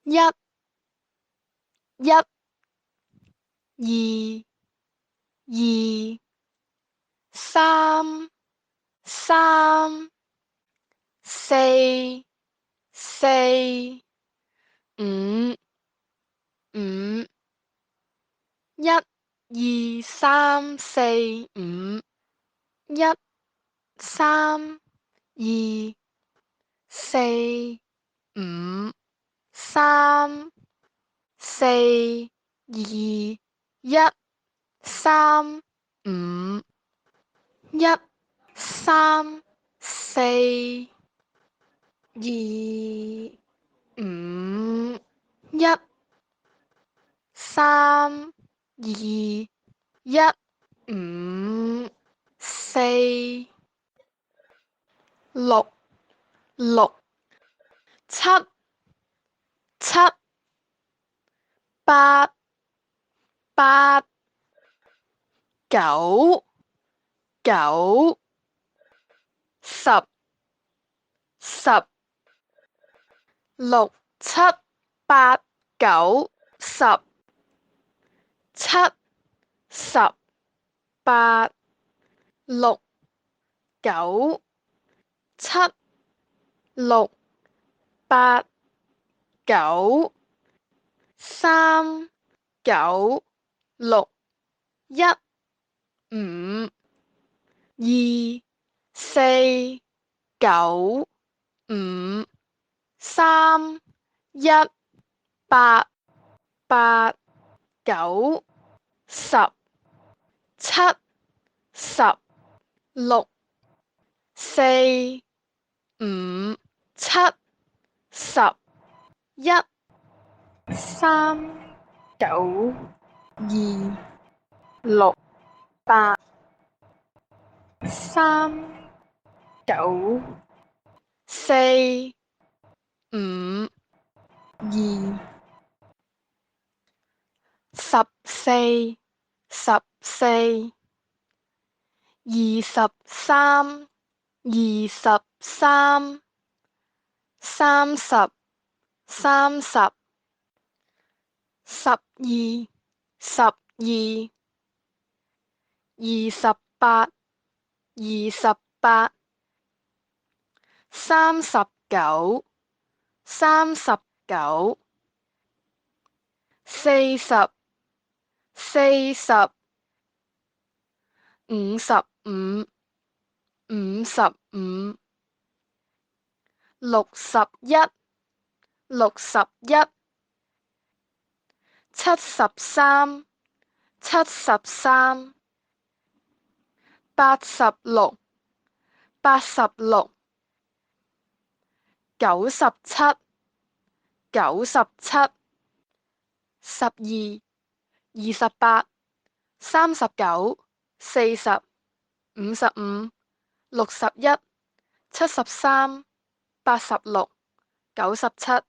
一、一、二、二、三、三、四、四、五、五、一、二、三、四、五、一、三、二、四、五、三、四、二、一、三、五、一、三、四、二、五、一、三、二、一、五、四、六、六、七、七、八、八、九、九、十、十、六、七、八、九、十、七、十、八、六、九、七、六、八、九、三、九、六、一、五、二、四、九、五、三、一、八、八、九、十、七、十、六、四、五、七、十、一、三、九、二、六、八、三、九、四、五、二、十四、十四、二十三、二十三、三十、三十、十二、十二、二十八、二十八、三十九、三十九、四十、四十、五十五、五十五、六十一、六十一、七十三、七十三、八十六、八十六、九十七、九十七、十二、二十八、三十九、四十、五十五、六十一、七十三、八十六、九十七。